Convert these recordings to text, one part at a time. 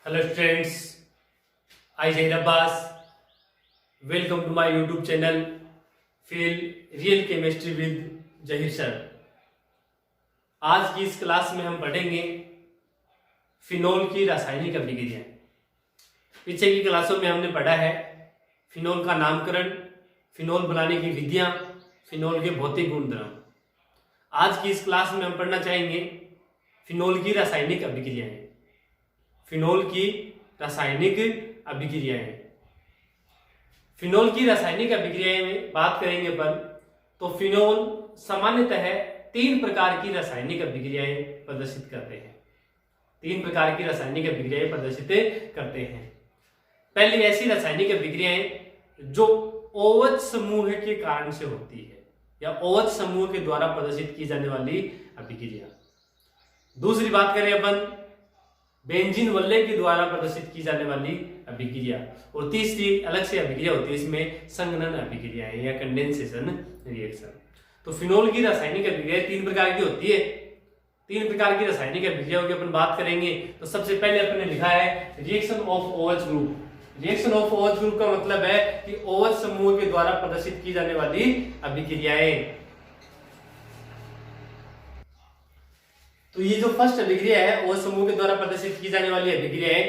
Hello students, I Zaid Abbas. Welcome to my YouTube channel Feel Real Chemistry with Zaheer sir. आज की इस class में हम पढ़ेंगे फिनोल की रासायनिक अभिक्रिया। पीछे की क्लासों में हमने पढ़ा है फिनोल का नामकरण, फिनोल बनाने की विधियां, फिनोल के भौतिक गुणधर्म। आज की इस क्लास में हम पढ़ना चाहेंगे फिनोल की रासायनिक अभिक्रियाएं। फिनोल की रासायनिक अभिक्रियाएं। फिनोल की रासायनिक अभिक्रियाएं में बात करेंगे अपन तो फिनोल सामान्यतः 3 प्रकार की रासायनिक अभिक्रियाएं प्रदर्शित करते हैं। 3 प्रकार की रासायनिक अभिक्रियाएं प्रदर्शित करते हैं। पहली ऐसी रासायनिक अभिक्रियाएं जो OH समूह के कारण से होती है या OH समूह के द्वारा प्रदर्शित की जाने वाली अभिक्रिया। दूसरी बात करें अपन बेंजीन वलय के द्वारा प्रदर्शित की जाने वाली अभिक्रिया। और तीसरी अलग से अभिक्रिया होती है इसमें संघनन अभिक्रियाएं या कंडेंसेशन रिएक्शन। तो फिनोल की रासायनिक अभिक्रिया 3 प्रकार की होती है। 3 प्रकार की रासायनिक अभिक्रियाओं की अपन बात करेंगे तो सबसे पहले अपन ने लिखा है reaction of OH group. Reaction of OH group का मतलब है कि OH समूह के द्वारा प्रदर्शित की जाने वाली अभिक्रियाएं। तो ये जो फर्स्ट अभिक्रिया है OH समूह के द्वारा प्रदर्शित की जाने वाली अभिक्रिया है,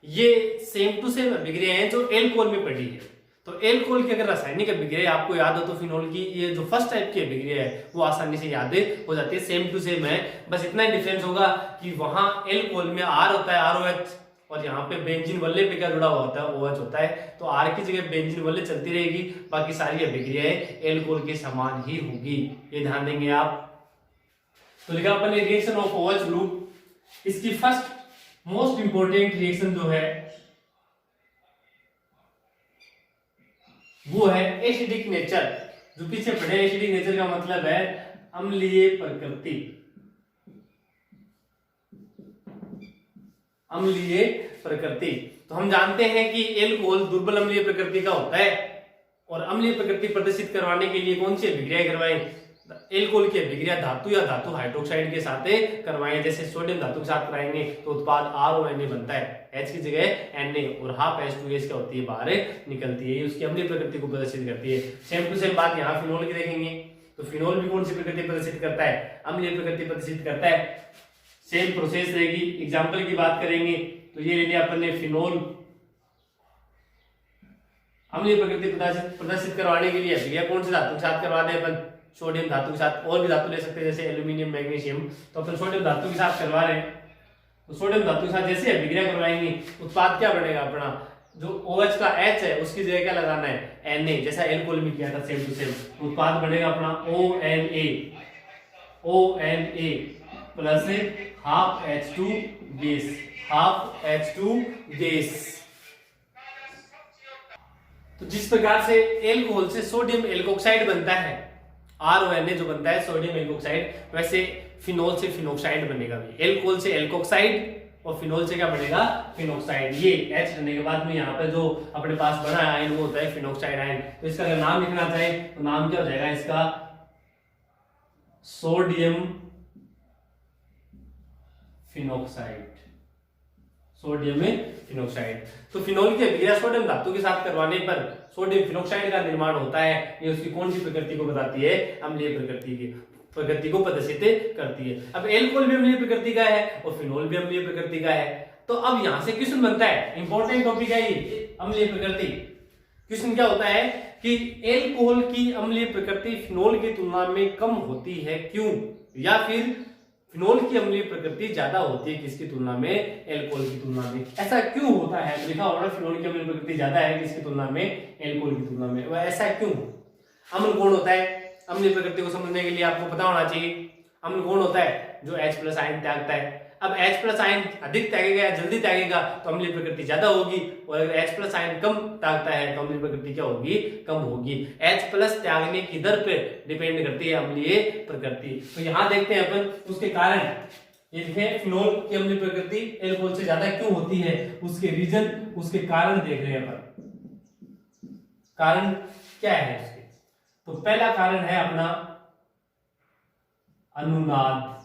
ये सेम टू सेम अभिक्रिया है जो एल्कोहल में पड़ी है। तो एल्कोहल की अगर रासायनिक अभिक्रिया आपको याद हो तो फिनोल की ये जो फर्स्ट टाइप की अभिक्रिया है वो आसानी से याद हो जाती है, सेम टू सेम है। बस इतना ही डिफरेंस होगा कि वहां एल्कोहल में R होता है ROH और यहाँ पे बेंजीन वलय पे क्या जुड़ा हुआ होता है OH होता है। तो R की जगह बेंजीन वलय चलती रहेगी, बाकी सारी अभिक्रियाएं एल्कोहल के समान ही होगी, ये ध्यान देंगे आप। तो लिखा अपन ने रिएक्शन ऑफ OH ग्रुप। इसकी फर्स्ट मोस्ट इंपोर्टेंट रिएक्शन जो है वो है एसिडिक नेचर। जो पीछे पढ़े एसिडिक नेचर का मतलब है अम्लीय प्रकृति। अम्लीय प्रकृति तो हम जानते हैं कि एल्कोहल दुर्बल अम्लीय प्रकृति का होता है और अम्लीय प्रकृति प्रदर्शित करवाने के लिए कौन सी अभिक्रिया करवाएं? एल्कोहल की अभिक्रिया धातु या धातु हाइड्रोक्साइड के साथ करवाएं। जैसे सोडियम धातु के साथ कराएंगे तो उत्पाद RONA बनता है, H की जगह Na और हाफ H2S क्या होती है बाहर निकलती है, उसकी अम्लीय प्रकृति को प्रदर्शित करती है। सेम टू सेम बात यहाँ फिनोल की देखेंगे तो फिनोल भी कौन सी प्रकृति प्रदर्शित करता है? अम्लीय प्रकृति प्रदर्शित करता है। सेम प्रोसेस रहेगी। एग्जाम्पल की बात करेंगे तो ये ले लिया अपन ने फिनोल। अम्लीय प्रकृति प्रदर्शित करवाने के लिए अभिक्रिया कौन सी धातु के साथ करवा दे अपन? सोडियम धातु के साथ। और भी धातु ले सकते हैं जैसे एल्यूमिनियम मैग्नीशियम, तो अपन सोडियम धातु के साथ करवा रहे हैं। तो सोडियम धातु के साथ जैसे अभिक्रिया करवाएंगे उत्पाद क्या बनेगा अपना? जो OH का H है उसकी जगह क्या लगाना है? Na, जैसा एल्कोहल में किया था सेम टू सेम। उत्पाद बनेगा अपना ONA plus half H2 gas, half H2 gas. तो जिस प्रकार से एल्कोहल से सोडियम एल्कोक्साइड बनता है, RONA जो बनता है सोडियम एल्कोक्साइड, वैसे फिनोल से फिनोक्साइड बनेगा भी। एल्कोहल से एल्कोक्साइड और फिनोल से क्या बनेगा? फिनोक्साइड। ये H रहने के बाद में यहाँ पे जो अपने पास बना है आयन वो होता है फिनोक्साइड आयन। तो इसका अगर नाम लिखना चाहे तो नाम क्या हो जाएगा इसका? Sodium phenoxide. Sodium phenoxide. तो फिनोल की अभिक्रिया सोडियम धातु के साथ करवाने पर सोडियम फिनोक्साइड का निर्माण होता है। ये उसकी कौन सी प्रकृति को बताती है? अम्लीय प्रकृति को प्रदर्शित करती है। अब एल्कोहल भी अम्लीय प्रकृति का है और फिनोल भी अम्लीय प्रकृति का है। तो अब यहां से क्वेश्चन बनता है, इंपॉर्टेंट टॉपिक है ये अम्लीय प्रकृति। क्वेश्चन क्या होता है कि एल्कोहल की अम्लीय प्रकृति फिनोल की तुलना में कम होती है, क्यों? या फिर फिनोल की अम्लीय प्रकृति ज्यादा होती है किसकी तुलना में? एल्कोहल की तुलना में। ऐसा क्यों होता है? लिखा होगा फिनोल की अम्लीय प्रकृति ज्यादा है किसकी तुलना में? एल्कोहल की तुलना में। वह ऐसा क्यों? अम्ल कौन होता है? अम्लीय प्रकृति को समझने के लिए आपको पता होना चाहिए अम्ल कौन होता है? जो H+ आयन त्यागता है। अब H+ आयन अधिक त्यागेगा या जल्दी त्यागेगा तो अम्लीय प्रकृति ज्यादा होगी, और अगर H+ आयन कम त्यागता है तो अम्लीय प्रकृति क्या होगी? कम होगी। H+ त्यागने की दर पे डिपेंड करती है अम्लीय प्रकृति। तो यहाँ देखते हैं अपन उसके कारण। ये देखें फिनोल की अम्लीय प्रकृति एल्कोहल से ज्यादा क्यों होती है, उसके रीजन, उसके कारण देख रहे हैं अपन। कारण क्या है उसके? तो पहला कारण है अपना अनुनाद।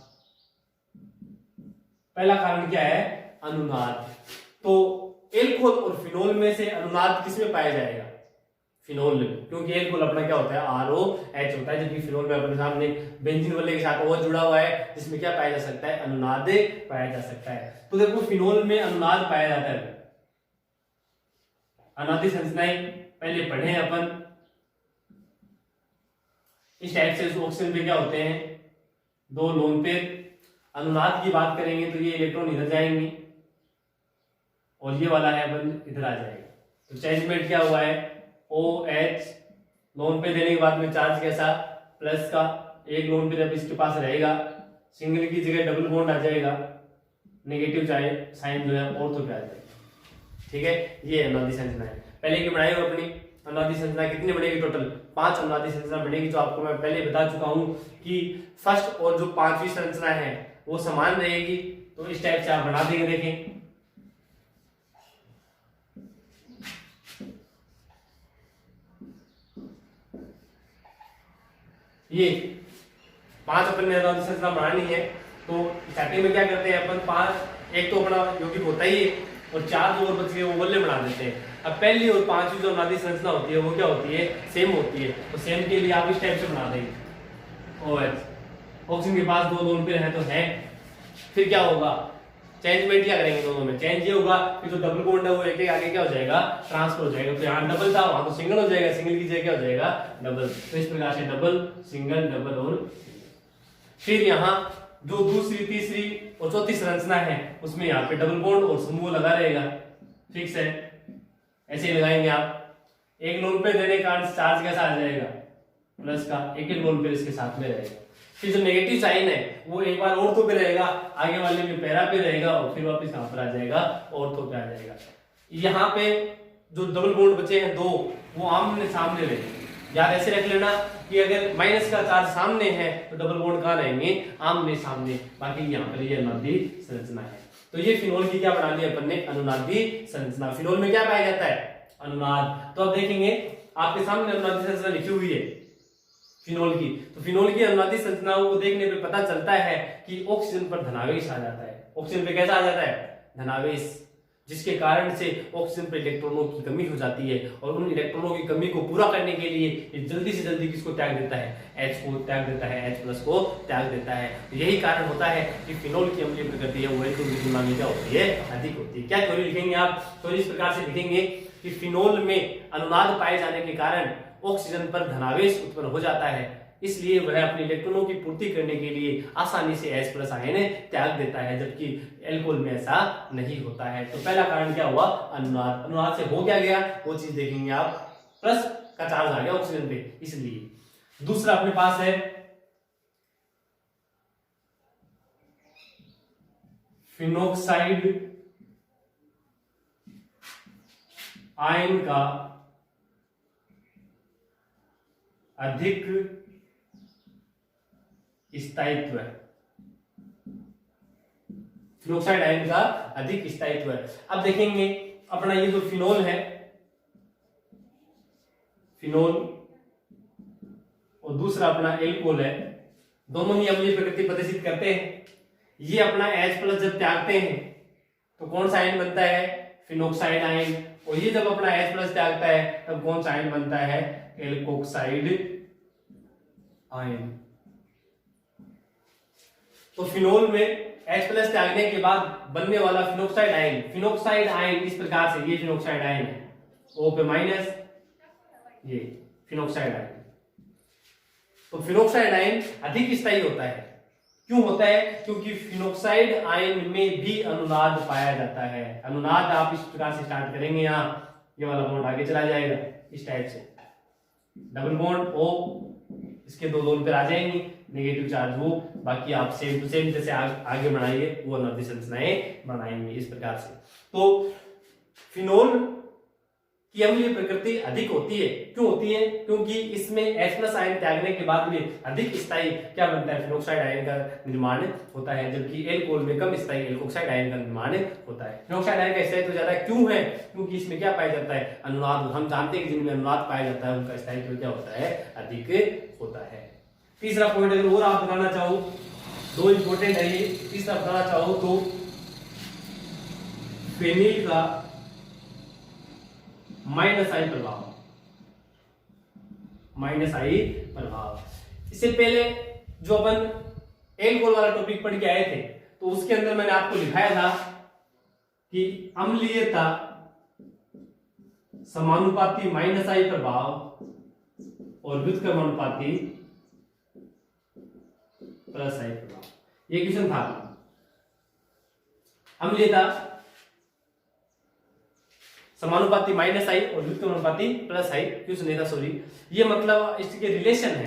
पहला कारण क्या है? अनुनाद। तो एल्कोहल और फिनोल में से अनुनाद किसमें पाया जाएगा? फिनोल में, क्योंकि एल्कोहल अपना क्या होता है ROH होता है, जबकि फिनोल में अपने सामने बेंजीन वाले के साथ वो जुड़ा हुआ है जिसमें क्या पाया जा सकता है? अनुनाद पाया जा सकता है। तो देखो फिनोल में अनुनाद पाया जाता है। अनुनादी संरचनाएं पहले पढ़े हैं अपन। इस टाइप से ऑक्सीजन पे क्या होते हैं? 2 लोन पेयर। अनुनाद की बात करेंगे तो ये इलेक्ट्रॉन इधर जाएंगे और ये वाला है अपन इधर आ जाएगा। तो चेंजमेंट क्या हुआ है? OH लोन पे देने के बाद में चार्ज कैसा? प्लस का। एक लोन पे जब इसके पास रहेगा, सिंगल की जगह डबल बॉन्ड आ जाएगा, नेगेटिव चाहे साइन जो है ऑर्थो पे आ जाएगा। ठीक है, ये अनुनादी संरचना है। पहले की बनाई हो अपनी अनुनादी संरचना कितनी बनेगी? टोटल 5 अनुनादी संरचना बनेगी, जो आपको मैं पहले बता चुका हूं कि फर्स्ट और जो 5वीं संरचना है वो समान रहेगी। तो इस टाइप से आप बना देंगे। देखें ये 5 अपन ने अनुनादी संरचना बनानी है। तो स्टार्टिंग में क्या करते हैं अपन? 5 एक तो अपना यौगिक होता ही है और 4 जो और बच गए वो वल्ले बना देते हैं। अब पहली और 5वीं जो अनुनादी संरचना होती है वो क्या होती है? सेम होती है। तो सेम के लिए आप इस टाइप से बना देंगे। OH ऑक्सीजन के पास 2 लोन पेयर है तो है। फिर क्या होगा? चेंजमेंट क्या करेंगे दोनों में? चेंज ये होगा कि जो डबल बॉन्ड है वो एक आगे क्या हो जाएगा? ट्रांसफर हो जाएगा। तो यहाँ डबल था, वहां तो सिंगल हो जाएगा, सिंगल की जगह क्या हो जाएगा? डबल। तो इस प्रकार से डबल, सिंगल, डबल और फिर यहाँ जो दूसरी, तीसरी और चौथी संरचना है उसमें यहाँ पे डबल बॉन्ड और समूह लगा रहेगा। फिक्स है, ऐसे ही लगाएंगे आप। एक लोन पे देने के कारण चार्ज कैसा आ जाएगा? प्लस का। एक लोन पे इसके साथ में रहेगा। फिर जो नेगेटिव साइन है वो एक बार ऑर्थो पे रहेगा, आगे वाले में पैरा पे रहेगा और फिर वापस कहां पर आ जाएगा? ऑर्थो पे आ जाएगा। यहाँ पे जो डबल बॉन्ड बचे हैं 2 वो आमने सामने रहेंगे। याद ऐसे रख लेना कि अगर माइनस का चार्ज सामने है तो डबल बॉन्ड कहां रहेंगे? आमने सामने। बाकी यहाँ पर ये अनुनादी संरचना है। तो ये फिनोल की क्या बना ली अपन ने? अनुनादी संरचना। फिनोल में क्या पाया जाता है? अनुनाद। तो अब देखेंगे आपके सामने अनुनादी संरचना लिखी हुई है फिनोल की। तो फिनोल की अनुनादी संरचनाओं को देखने पे पता चलता है कि ऑक्सीजन पर धनावेश आ जाता है। ऑक्सीजन पे कैसा आ जाता है? धनावेश, जिसके कारण से ऑक्सीजन पर इलेक्ट्रॉनों की कमी हो जाती है और उन इलेक्ट्रॉनों की कमी को पूरा करने के लिए ये जल्दी से जल्दी किसको त्याग देता है? H को त्याग देता है, H+ को त्याग देता है। तो यही कारण होता है कि फिनोल की अम्लीय प्रकृति है वो एल्कोहल की तुलना में क्या होती है? अधिक होती है। क्या थ्योरी लिखेंगे आप? थ्योरी इस प्रकार से लिखेंगे कि फिनोल में अनुनाद पाए जाने के कारण ऑक्सीजन पर धनावेश उत्पन्न हो जाता है, इसलिए वह अपने इलेक्ट्रॉनों की पूर्ति करने के लिए आसानी से H+ आयन त्याग देता है, जबकि एल्कोहल में ऐसा नहीं होता है। तो पहला कारण क्या हुआ? अनुनाद। अनुनाद से हो क्या गया वो चीज देखेंगे आप। प्लस का चार्ज आ गया ऑक्सीजन पे, इसलिए। दूसरा अपने पास है फिनोक्साइड आयन का अधिक स्थायित्व है। फिनोक्साइड आयन का अधिक स्थायित्व है। अब देखेंगे अपना ये जो फिनोल है, फिनोल और दूसरा अपना एल्कोहल है, दोनों ही अम्लीय प्रकृति प्रदर्शित करते हैं। ये अपना H+ जब त्यागते हैं तो कौन सा आयन बनता है? Phenoxide ion. और ये जब अपना H+ त्यागता है तब कौन सा आयन बनता है? Alkoxide ion. तो फिनोल में H+ त्यागने के बाद बनने वाला फिनोक्साइड आयन इस प्रकार से, ये फिनोक्साइड आयन है, O पे माइनस, ये फिनोक्साइड आयन। तो फिनोक्साइड आयन अधिक स्थायी होता है। क्यों होता है? क्योंकि फिनोक्साइड आयन में भी अनुनाद पाया जाता है। अनुनाद आप इस प्रकार से स्टार्ट करेंगे, यहाँ ये वाला बॉन्ड आगे चला जाएगा इस टाइप से, डबल बॉन्ड O, इसके 2 लोन पर आ जाएंगी, नेगेटिव चार्ज वो, बाकी आप सेम टू सेम जैसे आगे बढ़ाइए वो अनुनादी संरचनाएं बनाएंगे इस प्रकार से। तो फिनोल की अम्लीय प्रकृति अधिक होती है। क्यों होती है? क्योंकि इसमें H+ आयन त्यागने के बाद में अधिक स्थायी क्या बनता है? फिनोक्साइड आयन का निर्माण होता है, जबकि एल्कोहल में कम स्थायी एल्कोक्साइड आयन का निर्माण होता है। फिनोक्साइड आयन का स्थायित्व ज्यादा क्यों है? क्योंकि इसमें क्या पाया जाता है? अनुनाद। हम जानते हैं कि जिनमें अनुनाद पाया जाता है उनका स्थायित्व क्या होता है? अधिक होता है। तीसरा पॉइंट अगर और आप बताना चाहो, 2 इंपॉर्टेंट है ये, तीसरा बताना चाहो तो फेनिल का माइनस आई प्रभाव। इससे पहले जो अपन एल्कोहल वाला टॉपिक पढ़ के आए थे, तो उसके अंदर मैंने आपको दिखाया था कि अम्लीयता समानुपाती माइनस आई प्रभाव और व्युत्क्रमानुपाती प्लस आई प्रभाव, ये क्वेश्चन था। अम्लीयता समानुपाती माइनस आई और व्युत्क्रमानुपाती प्लस आई क्वेश्चन नहीं था, सॉरी। ये मतलब इसके रिलेशन है,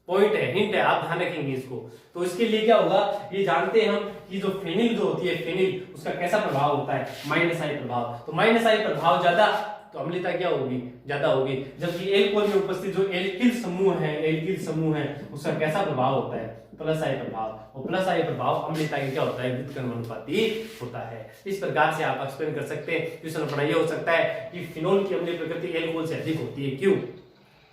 पॉइंट है, हिंट है, आप ध्यान रखेंगे इसको। तो इसके लिए क्या होगा, ये जानते हैं हम कि जो फेनिल जो होती है, फेनिल उसका कैसा प्रभाव होता है, माइनस आई प्रभाव। तो माइनस आई प्रभाव ज्यादा तो अम्लीयता क्या होगी, ज्यादा होगी। जबकि एल्कोहल में उपस्थित जो एल्किल समूह है उसका कैसा प्रभाव होता है, प्लस आई प्रभाव। और प्लस आई प्रभाव अम्लीयता की क्या होता है, व्युत्क्रमानुपाती होता है। इस प्रकार से आप एक्सप्लेन कर सकते हैं। क्वेश्चन पढ़ाई हो सकता है कि फिनोल की अम्लीय प्रकृति एल्कोहल से अधिक होती है, क्यों।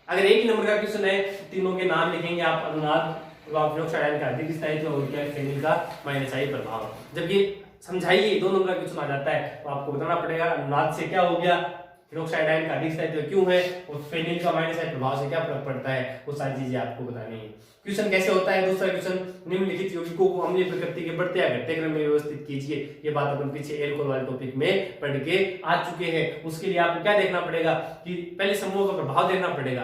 अगर एक ही नंबर का क्वेश्चन है, तीनों के नाम लिखेंगे आप, अनुनाद फिनोक्साइड का अधिक स्थायित्व और क्या फेनिल का माइनस आई प्रभाव। जब ये समझाइए 2 नंबर का क्वेश्चन आ जाता है, तो आपको बताना पड़ेगा अनुनाद से क्या हो गया, फिनोक्साइड आयन का अधिक स्थायित्व क्यों है, और फेनिल का माइनस आई प्रभाव से क्या फर्क पड़ता है, वो सारी चीजें आपको बतानी है। क्वेश्चन कैसे होता है, दूसरा क्वेश्चन, निम्नलिखित यौगिकों को अम्लीय प्रकृति के बढ़ते या घटते क्रम में व्यवस्थित कीजिए। ये बात अपन पीछे एल्कोहल वाले टॉपिक में पढ़ के आ चुके हैं। उसके लिए आपको क्या देखना पड़ेगा कि पहले समूह का प्रभाव देखना पड़ेगा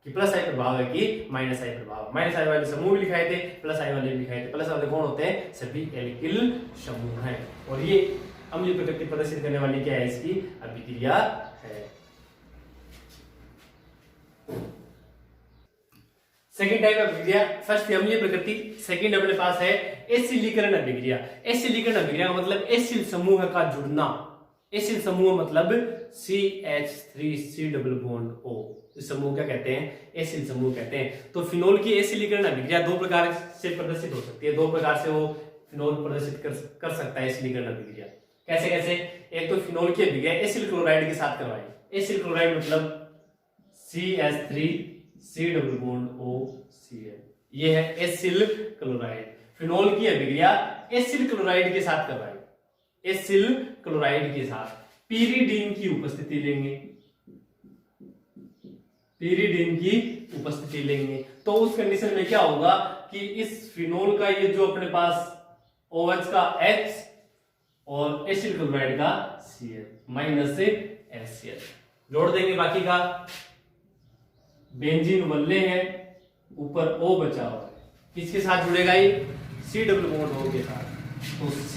कि प्लस आई प्रभाव है कि माइनस आई प्रभाव। माइनस आई वाले समूह भी लिखाए थे, प्लस आई वाले भी लिखाए थे। प्लस वाले कौन होते हैं, सभी एल्किल समूह हैं। और ये अम्लीय प्रकृति प्रदर्शित करने वाली क्या है, इसकी अभिक्रिया है। सेकेंड टाइप ऑफ अभिक्रिया, फर्स्ट अम्लीय प्रकृति, सेकेंड अपने पास है एसिलीकरण अभिक्रिया। एसिलीकरण अभिक्रिया का मतलब एसिल समूह का जुड़ना। एसिल समूह मतलब CH3C डबल बॉन्ड O, इस समूह क्या कहते हैं, एसिल समूह कहते हैं। तो फिनोल की एसिलीकरण अभिक्रिया 2 प्रकार से प्रदर्शित हो सकती है, 2 प्रकार से वो फिनोल प्रदर्शित कर सकता है एसिलीकरण अभिक्रिया। कैसे कैसे, एक तो फिनोल की अभिक्रिया एसिल क्लोराइड के साथ करवाई। एसिल क्लोराइड मतलब CH3C डबल बॉन्ड OCl, ये है एसिल क्लोराइड। फिनोल की अभिक्रिया एसिल क्लोराइड के साथ करवाई, एसिल क्लोराइड के साथ पीरिडीन की उपस्थिति लेंगे, पीरिडीन की उपस्थिति लेंगे। तो उस कंडीशन में क्या होगा कि इस फिनोल का ये जो अपने पास OH का H और एसिल क्लोराइड का Cl माइनस से HCl जोड़ देंगे। बाकी का बेंजीन वल्ले है, ऊपर O बचा हुआ है, किसके साथ जुड़ेगा ये, C डबल बॉन्ड O के साथ। तो C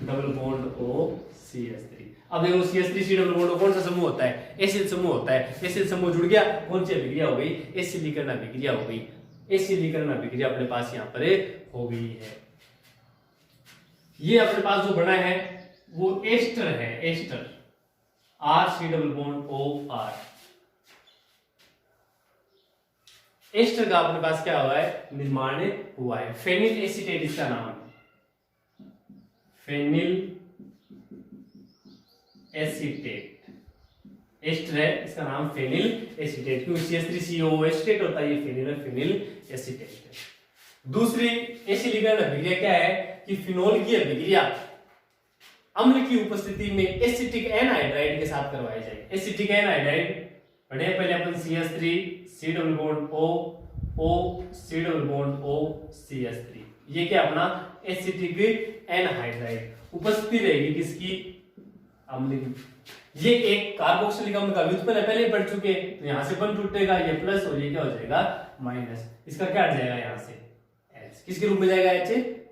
double bond O CH3। अब देखो CH3C डबल बॉन्ड O कौन सा समूह होता है, एसिल समूह होता है। एसिल समूह जुड़ गया, कौन सी अभिक्रिया हो गई, एसिलीकरण अभिक्रिया हो गई। एसिलीकरण अभिक्रिया अपने पास यहाँ पर हो गई है। ये अपने पास जो बना है वो एस्टर है, ester RC double bond OR। Ester का अपने पास क्या हुआ है, निर्माण हुआ है। फेनिल एसीटेट इसका नाम, फेनिल एसीटेट एस्टर है, इसका नाम फेनिल एसीटेट। क्योंकि CH3CO एसीटेट होता है, ये फेनिल है, फेनिल एसीटेट है। दूसरी एसिलीकरण अभिक्रिया क्या है कि फिनोल की अभिक्रिया अम्ल की उपस्थिति में एसिटिक एनहाइड्राइड के साथ करवाई जाए। एसिटिक एनहाइड्राइड पढ़े पहले अपन CH3C double bond O C double bond O CH3, ये क्या अपना एसिटिक एनहाइड्राइड उपस्थिति रहेगी किसकी, अम्ल की। ये एक कार्बोक्सिलिक अम्ल का व्युत्पन्न है, पहले पढ़ चुके, तो यहां से बन टूटेगा, ये प्लस और ये क्या हो जाएगा माइनस। इसका क्या हट जाएगा यहाँ से H, किसके रूप में जाएगा H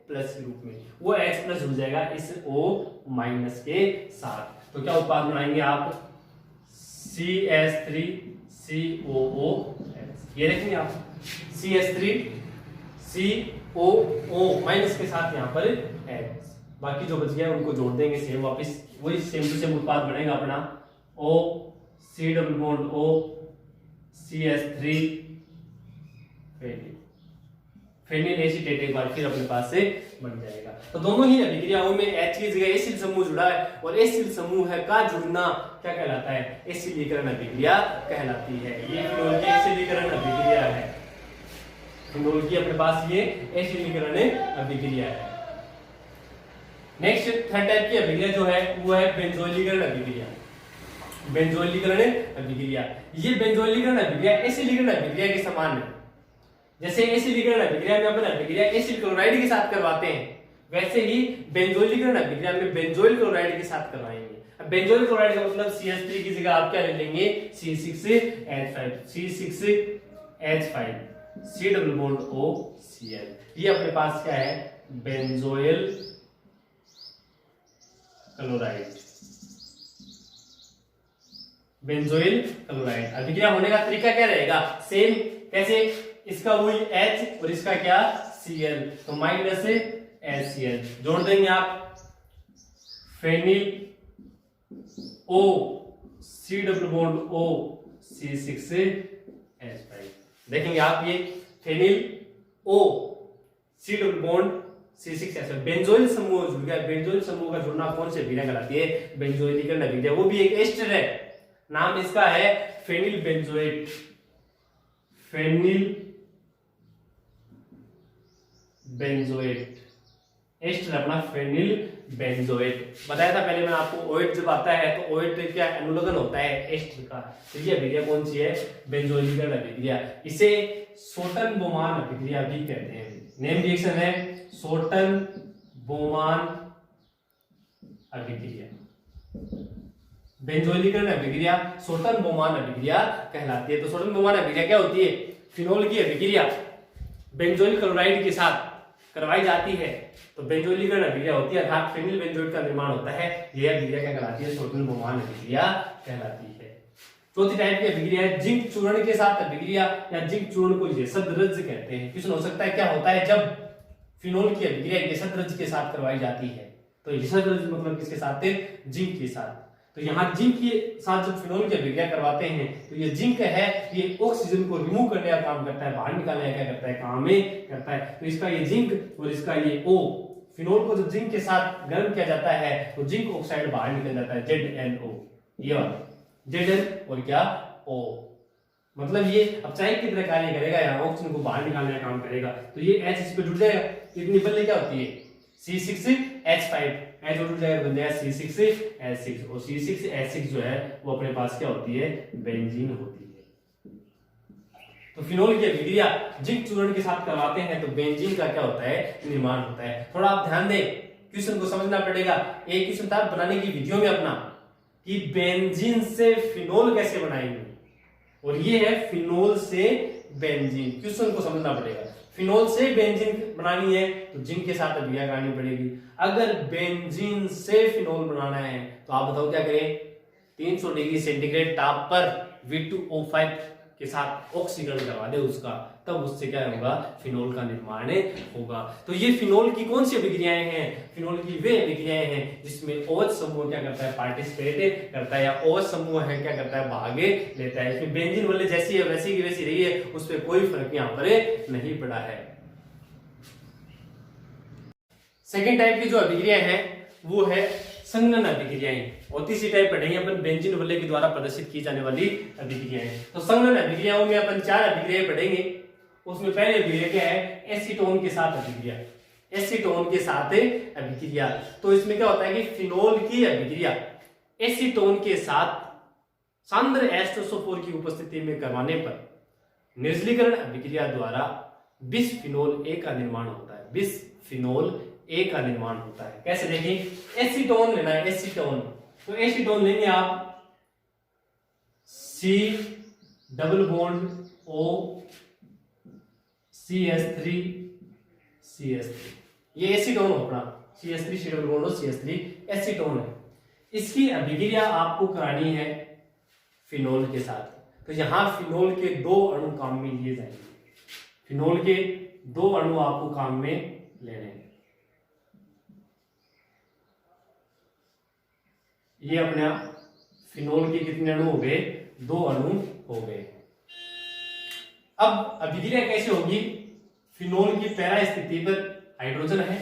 प्लस के रूप में, वो H प्लस जुड़ जाएगा इस O माइनस के साथ। तो क्या उत्पाद बनाएंगे आप, CH3COOH, ये देखेंगे आप CH3COO माइनस के साथ यहाँ पर H, बाकी जो बच गया उनको जोड़ देंगे सेम, वापस वही सेम टू सेम उत्पाद बनेगा अपना O C double bond O CH3 phenyl acetate एक बार फिर अपने पास से बन जाएगा। तो दोनों ही अभिक्रियाओं में H की जगह एसिल समूह जुड़ा है, और एसिल समूह है का जुड़ना क्या कहलाता है, एसिलीकरण अभिक्रिया कहलाती है। ये फिनोल की एसिलीकरण अभिक्रिया है, फिनोल की अपने पास ये एसिलीकरण अभिक्रिया है। नेक्स्ट थर्ड टाइप की अभिक्रिया जो है वो है बेंजोइलीकरण अभिक्रिया। बेंजोइलीकरण अभिक्रिया, ये बेंजोइलीकरण अभिक्रिया एसिडीकरण अभिक्रिया के समान है। जैसे एसिडीकरण अभिक्रिया में अपन अभिक्रिया एसिड क्लोराइड के साथ करवाते हैं, वैसे ही बेंजोइलीकरण अभिक्रिया में बेंजोइल क्लोराइड के साथ करवाएंगे। अब बेंजोइल क्लोराइड का मतलब CH3 की जगह आप क्या ले लेंगे, C6H5, C6H5, C double bond OCl। ये अपने पास क्या है, बेंजोइल क्लोराइड। बेंजोइल क्लोराइड अभिक्रिया होने का तरीका क्या रहेगा, सेम। कैसे, इसका वही H और इसका क्या Cl, तो माइनस HCl जोड़ देंगे आप, phenyl O C double bond O C6H5। देखेंगे आप, ये phenyl O C double bond C6H5 benzoyl समूह जुड़ गया। बेंजोइल समूह का जुड़ना कौन से अभिक्रिया कहलाती है, बेंजोइलीकरण अभिक्रिया। वो भी एक एस्टर है, नाम इसका है phenyl benzoate. Phenyl benzoate ester अपना फेनिल बेंजोएट। बताया था पहले मैंने आपको, ओएट जब आता है तो ओएट क्या अनुलग्न होता है एस्टर का। तो ये अभिक्रिया कौन सी है, बेंजोइलीकरण अभिक्रिया। इसे सोटन बोमान अभिक्रिया भी कहते हैं। नेम रिएक्शन है सोटन बोमान अभिक्रिया। बेंजोइलीकरण अभिक्रिया सोटन बोमान अभिक्रिया कहलाती है। तो सोटन बोमान अभिक्रिया क्या होती है, फिनोल की अभिक्रिया बेंजोइल क्लोराइड के साथ करवाई जाती है तो बेंजोइलीकरण अभिक्रिया होती है, अर्थात फेनिल बेंजोएट का निर्माण होता है। यह अभिक्रिया क्या कहलाती है, सोटन बोमान अभिक्रिया कहलाती है। चौथी टाइप की अभिक्रिया है जिंक चूर्ण के साथ अभिक्रिया, या जिंक चूर्ण को यशद्रज कहते हैं। क्वेश्चन हो सकता है क्या होता है जब फिनोल की अभिक्रिया यशद्रज के साथ करवाई जाती है, तो यशद्रज मतलब किसके साथ है, जिंक के साथ। तो यहाँ जिंक के साथ जब फिनोल की अभिक्रिया करवाते हैं तो ये जिंक है, ये ऑक्सीजन को रिमूव करने का काम करता है, बाहर निकालने का क्या करता है, काम में करता है। तो इसका ये जिंक और इसका ये O, फिनोल को जब जिंक के साथ गर्म किया जाता है तो जिंक ऑक्साइड बाहर निकल जाता है, ZnO। ये वाला Zn और क्या O, मतलब ये अब चाहे की तरह कार्य करेगा, यहाँ ऑक्सीजन को बाहर निकालने का काम करेगा। तो ये H इस पे जुड़ जाएगा, इतनी बल्ले क्या होती है C6H5, H जुड़ जाएगा, बन जाएगा C6H6 और C6H6 जो है वो अपने पास क्या होती है, बेंजीन होती है। तो फिनोल की अभिक्रिया जिंक चूर्ण के साथ करवाते हैं तो बेंजीन का क्या होता है, निर्माण होता है। थोड़ा आप ध्यान दें, क्वेश्चन को समझना पड़ेगा। एक क्वेश्चन था बनाने की वीडियो में अपना कि बेंजीन से फिनोल कैसे बनाएंगे, और ये है फिनोल से बेंजीन। क्वेश्चन को समझना पड़ेगा, फिनोल से बेंजीन बनानी है तो जिंक के साथ अभिक्रिया करनी पड़ेगी। अगर बेंजीन से फिनोल बनाना है तो आप बताओ क्या करें, 300 डिग्री सेंटीग्रेड ताप पर V2O5 के साथ ऑक्सीकरण करवा दे उसका, तब उससे क्या होगा, फिनोल का निर्माण होगा। तो ये फिनोल की कौन सी अभिक्रियाएं हैं, फिनोल की वे अभिक्रियाएं हैं जिसमें OH समूह क्या करता है, पार्टिसिपेट करता है, या OH समूह है क्या करता है, भाग लेता है। इसमें बेंजीन वाले जैसी है वैसी की वैसी रही है, उस पर कोई फर्क यहाँ पर नहीं पड़ा है। सेकेंड टाइप की जो अभिक्रिया है वो है संघनन अभिक्रियाएं, और तीसरी टाइप पढ़ेंगे अपन बेंजीन वलय के द्वारा प्रदर्शित की जाने वाली अभिक्रियाएं। तो संघनन अभिक्रियाओं में अपन 4 अभिक्रियाएं पढ़ेंगे। उसमें पहले अभिक्रिया क्या है, एसीटोन के साथ अभिक्रिया। एसीटोन के साथ अभिक्रिया, तो इसमें क्या होता है कि फिनोल की अभिक्रिया एसीटोन के साथ सांद्र H2SO4 की उपस्थिति में करवाने पर निर्जलीकरण अभिक्रिया द्वारा बिसफिनोल A का निर्माण होता है। बिसफिनोल A का निर्माण होता है। कैसे देखें, एसीटोन लेना है, एसीटोन, तो एसीटोन लेंगे आप C double bond O CH3 CH3, ये एसीटोन हो अपना, CH3 C double bond O CH3 acetone है। इसकी अभिक्रिया आपको करानी है फिनोल के साथ। तो यहां फिनोल के 2 अणु काम में लिए जाएंगे, फिनोल के 2 अणु आपको काम में लेने हैं। ये अपने फिनोल के कितने अणु हो गए, 2 अणु हो गए। अब अभिक्रिया कैसे होगी, फिनोल की पैरा स्थिति पर हाइड्रोजन है,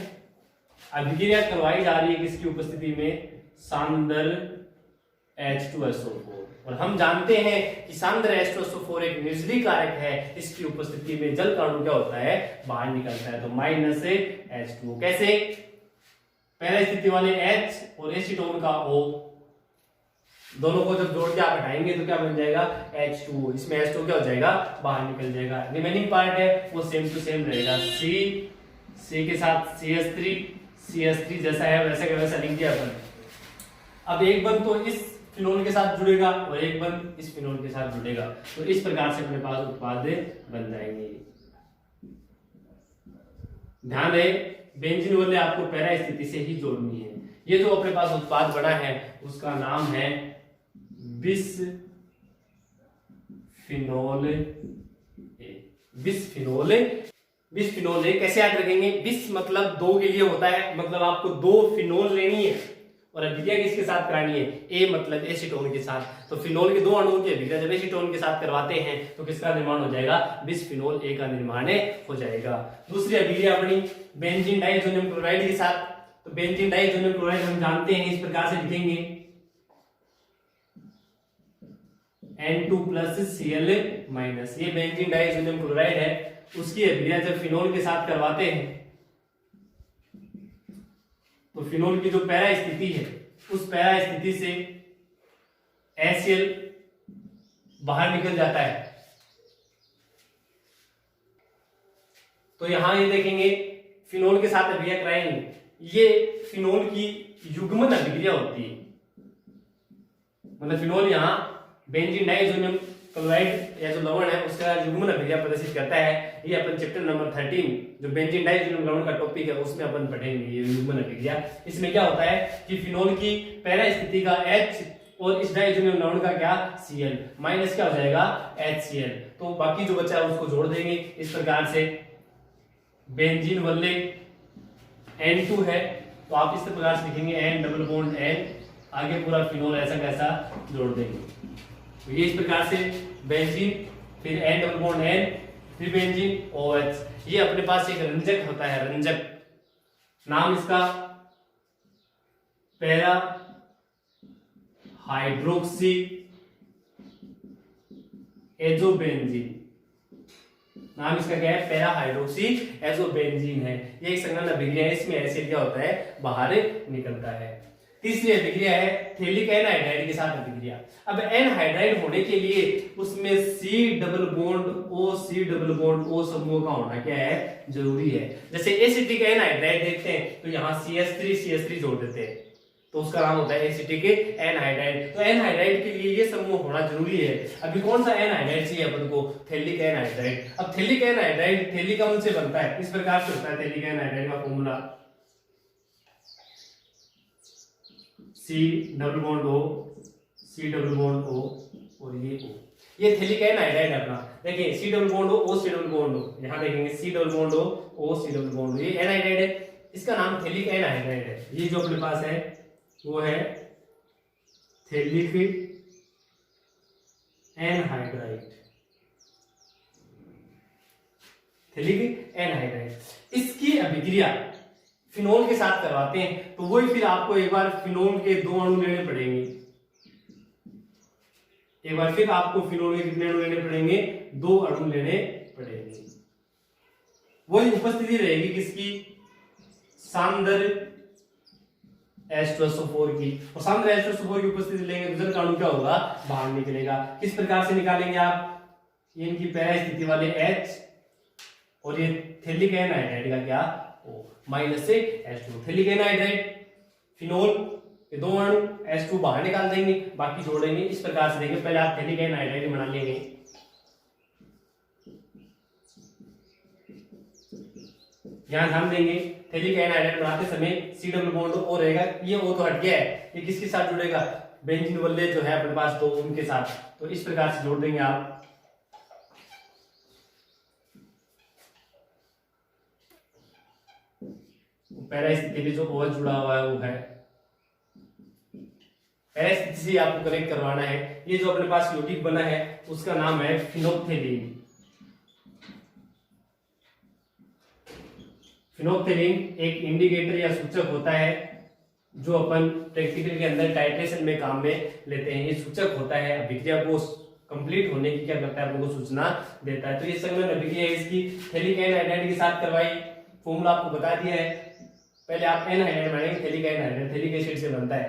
अभिक्रिया करवाई जा रही है किसकी उपस्थिति में, सांद्र H2SO4, और हम जानते हैं कि सांद्र H2SO4 एक निर्जली कारक है, इसकी उपस्थिति में जल का अणु क्या होता है, बाहर निकलता है, तो -H2O। कैसे, पहला स्थिति वाले H और एसीटोन का O, दोनों को जब जोड़ के आप हटाएंगे तो क्या बन जाएगा H2O। इसमें H2O क्या हो जाएगा, बाहर निकल जाएगा। रिमेनिंग पार्ट है वो सेम टू सेम रहेगा, C के साथ CH3 जैसा है वैसा का वैसा लिख दिया अपन। अब एक बंद तो इस फिनोल के साथ जुड़ेगा और एक बंद इस फिनोल के साथ जुड़ेगा, तो इस प्रकार से अपने पास उत्पाद बन जाएंगे। ध्यान रहे बेंजीन वाले आपको पैरा स्थिति से ही जोड़नी है। ये जो अपने पास उत्पाद बना है उसका नाम है बिसफिनोल ए। कैसे याद रखेंगे, बिस मतलब दो के लिए होता है, मतलब आपको दो फिनोल लेनी है और अभिक्रिया किसके साथ करानी है, ए मतलब एसीटोन के साथ। तो फिनोल के दो अणुओं की अभिक्रिया जब एसीटोन के साथ करवाते हैं तो किसका निर्माण हो जाएगा, बिसफिनोल ए का निर्माण हो जाएगा। दूसरी अभिक्रिया अपनी बेंजीन डाइसोनियम क्लोराइड के साथ। तो बेंजीन डाइसोनियम क्लोराइड हम जानते हैं इस प्रकार से लिखेंगे N2+Cl-। ये बेंजीन डाइसोनियम क्लोराइड है, उसकी अभिक्रिया जब फिनोल के साथ करवाते हैं तो फिनोल की जो पैरा स्थिति है उस पैरा स्थिति से HCl बाहर निकल जाता है। तो यहां ये देखेंगे फिनोल के साथ अभिक्रिया कराएंगे, ये फिनोल की युग्मन अभिक्रिया होती है। मतलब फिनोल यहाँ बेंजीन डाइसोनियम क्लोराइड या जो लवण है उसका युग्मन अभिक्रिया प्रदर्शित करता है। ये अपन चैप्टर नंबर 13 जो बेंजीन डाइसोनियम लवण का टॉपिक है उसमें अपन पढ़ेंगे ये युग्मन अभिक्रिया। इसमें क्या होता है कि फिनोल की पैरा स्थिति का H और इस डाइसोनियम लवण का क्या Cl माइनस क्या हो जाएगा HCl। तो बाकी जो बचा है उसको जोड़ देंगे इस प्रकार से। बेंजीन वल्ले N2 है तो आप इस प्रकार से लिखेंगे N डबल बॉन्ड N, आगे पूरा फिनोल ऐसा कैसा जोड़ देंगे। तो ये इस प्रकार से बेंजीन, फिर N डबल बॉन्ड N, फिर बेंजीन OH। ये अपने पास एक रंजक होता है, रंजक नाम इसका पैरा हाइड्रोक्सी एजोबेंजीन। नाम इसका क्या है, पैरा हाइड्रोक्सी एजोबेंजीन है। ये एक संघनन अभिक्रिया है, इसमें एसिड क्या होता है बाहर निकलता है। तीसरी अभिक्रिया है थैलिक एनहाइड्राइड के साथ अभिक्रिया। अब एनहाइड्राइड होने के लिए उसमें C डबल बॉन्ड O समूह का होना क्या है, जरूरी है। जैसे एसिटिक एनहाइड्राइड देखते हैं तो यहाँ CH3 जोड़ देते हैं तो उसका नाम होता है एसिटिक एनहाइड्राइड। तो एनहाइड्राइड के लिए ये समूह होना जरूरी है। अभी कौन सा एनहाइड्राइड चाहिए अपन को, थैलिक एनहाइड्राइड। अब थैलिक एनहाइड्राइड थैलिक अम्ल से बनता है, इस प्रकार से होता है थैलिक एनहाइड्राइड का formula C double bond O और ये O। ये थैलिक एनहाइड्राइड अपना देखिए C double bond O C double bond O, यहाँ देखेंगे C double bond O C double bond O। ये एनहाइड्राइड है, इसका नाम थैलिक एनहाइड्राइड है। ये जो अपने पास है वो है थैलिक एनहाइड्राइड। इसकी अभिक्रिया फिनोल के साथ करवाते हैं तो वही फिर आपको एक बार फिनोल के दो अणु लेने पड़ेंगे। एक बार फिर आपको फिनोल के कितने अणु लेने पड़ेंगे, दो अणु लेने पड़ेंगे। वही उपस्थिति रहेगी किसकी, सांद्र H2SO4 की। और सांद्र H2SO4 की उपस्थिति लेंगे तो जल का अणु क्या होगा, बाहर निकलेगा। किस प्रकार से निकालेंगे आप, ये इनकी पैरा स्थिति वाले H और ये थैलिक एनहाइड्राइड का क्या O माइनस से H2। थैलिक एनहाइड्राइड फिनोल ये दो अणु H2 बाहर निकाल देंगे, बाकी जोड़ेंगे। इस प्रकार से देंगे, पहले आप थैलिक एनहाइड्राइड बना लेंगे। यहां ध्यान देंगे थैलिक एनहाइड्राइड बनाते समय C डबल बॉन्ड O रहेगा, ये O तो हट गया है, ये किसके साथ जुड़ेगा, बेंजीन वल्ले जो है अपने पास तो उनके साथ। तो इस प्रकार से जोड़ देंगे आप। पैरा स्थिति में जो OH जुड़ा हुआ है वो है, पैरा स्थिति से आपको कनेक्ट करवाना है। ये जो अपने पास यौगिक बना है उसका नाम है फिनोक्थेलीन। फिनोक्थेलीन एक इंडिकेटर या सूचक होता है जो अपन प्रैक्टिकल के अंदर टाइट्रेशन में काम में लेते हैं। ये सूचक होता है, अभिक्रिया को कंप्लीट होने की क्या करता है, आपको सूचना देता है। तो ये संघनन अभिक्रिया इसकी थैलिक एनहाइड्राइड के साथ करवाई, फॉर्मूला आपको बता दिया है। पहले आप एन हाइड्राइड बनाएंगे, phthalic anhydride, phthalic acid से बनता है।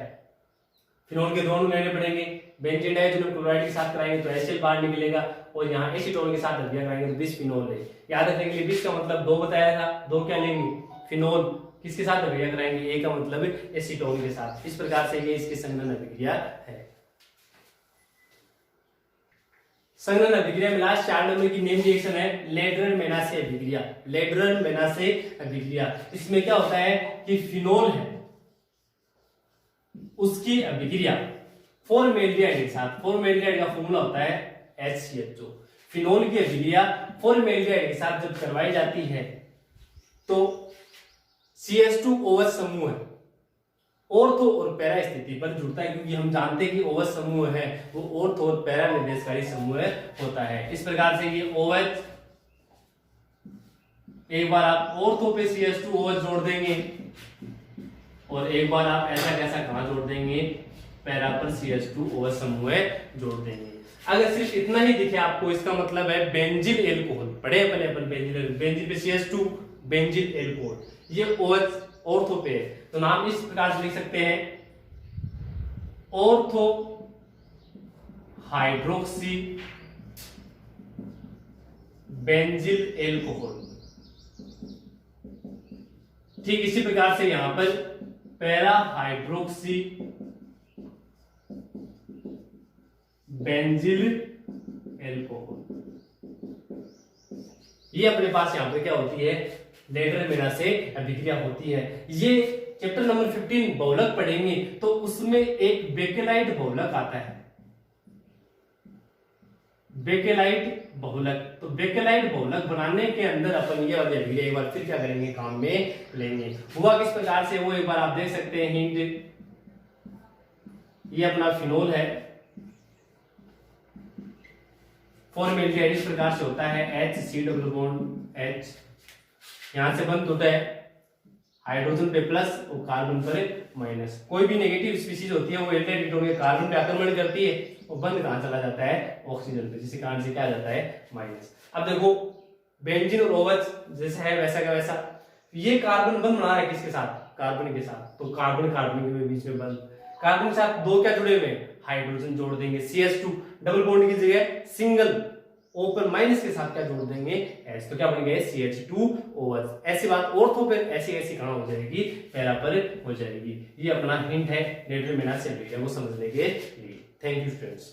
फिनोल के दोनों लेने पड़ेंगे, बेंजीन डाइएथेलियम क्लोराइड के साथ कराएंगे तो एसिड बाहर निकलेगा, और यहाँ एसीटोन के साथ अभिक्रिया कराएंगे तो बिस्फिनोल है। याद रखने के लिए बिस का मतलब 2 बताया था, 2 क्या लेंगे, फिनोल, किसके साथ अभिक्रिया कराएंगे, ए का मतलब एसीटोन के साथ। इस प्रकार से ये इसकी संघनन अभिक्रिया है। संघनन अभिक्रिया में लास्ट 4 नंबर की नेम रिएक्शन है लेड्रन-मेनासे अभिक्रिया। लेड्रन-मेनासे अभिक्रिया, इसमें क्या होता है कि फिनोल है उसकी अभिक्रिया फॉर्मेल्डिहाइड के साथ, फॉर्मेल्डिहाइड का फॉर्मूला होता है HCHO। फिनोल की अभिक्रिया फॉर्मेल्डिहाइड के साथ जब करवाई जाती है तो CH2OH समूह है ऑर्थो और पैरा स्थिति पर जुड़ता है, क्योंकि हम जानते हैं कि OH समूह है वो ऑर्थो और पैरा निर्देशकारी समूह होता है। इस प्रकार से ये OH, एक बार आप ऑर्थो पे CH2OH जोड़ देंगे और एक बार आप ऐसा कैसा कहां जोड़ देंगे, पैरा पर CH2OH समूह जोड़ देंगे। अगर सिर्फ इतना ही दिखे आपको, इसका मतलब है बेंजिल एल्कोहल, पढ़े अपन बेंजिल, बेंजिल पे CH2 बेंजिल एल्कोहल, ये OH ऑर्थो पे है, तो नाम इस प्रकार से लिख सकते हैं ऑर्थो हाइड्रोक्सी बेंजिल एल्कोहल। ठीक इसी प्रकार से यहां पर पैरा हाइड्रोक्सी बेंजिल एल्कोहल, ये अपने पास यहां पर क्या होती है, लेड्रन-मेनासे अभिक्रिया होती है। ये चैप्टर नंबर 15 बहुलक पढ़ेंगे तो उसमें एक बेकेलाइट बहुलक आता है, बेकेलाइट बहुलक। तो बेकेलाइट बहुलक बनाने के अंदर अपन ये वाली अभिक्रिया एक बार फिर क्या करेंगे, काम में लेंगे। हुआ किस प्रकार से वो एक बार आप देख सकते हैं हिंट, ये अपना फिनोल है, फॉर्मेल्डिहाइड इस प्रकार से होता है HC डबल बॉन्ड H, यहां से बंद होता है हाइड्रोजन पे प्लस और कार्बन पर माइनस। कोई भी नेगेटिव स्पीशीज होती है वो एल्डिहाइड कीटोन के कार्बन पे आक्रमण करती है और बंद कहां चला जाता है, ऑक्सीजन पे, जिसके कारण से क्या जाता है, माइनस। अब देखो बेंजीन और OH जैसा है वैसा का वैसा, ये कार्बन बंद बना रहा है किसके साथ, कार्बन के साथ, तो कार्बन कार्बन के बीच में बंद, कार्बन के साथ 2 क्या जुड़े हुए हैं, हाइड्रोजन जोड़ देंगे, CH2 डबल बॉन्ड की जगह सिंगल O पर माइनस के साथ क्या जोड़ देंगे, H, तो क्या बन गया CH2OH। ऐसी बात ऑर्थो पर ऐसी ऐसी कहां हो जाएगी, पैरा पर हो जाएगी। ये अपना हिंट है लेड्रन-मेनासे अभिक्रिया को समझने के लिए। Thank you students.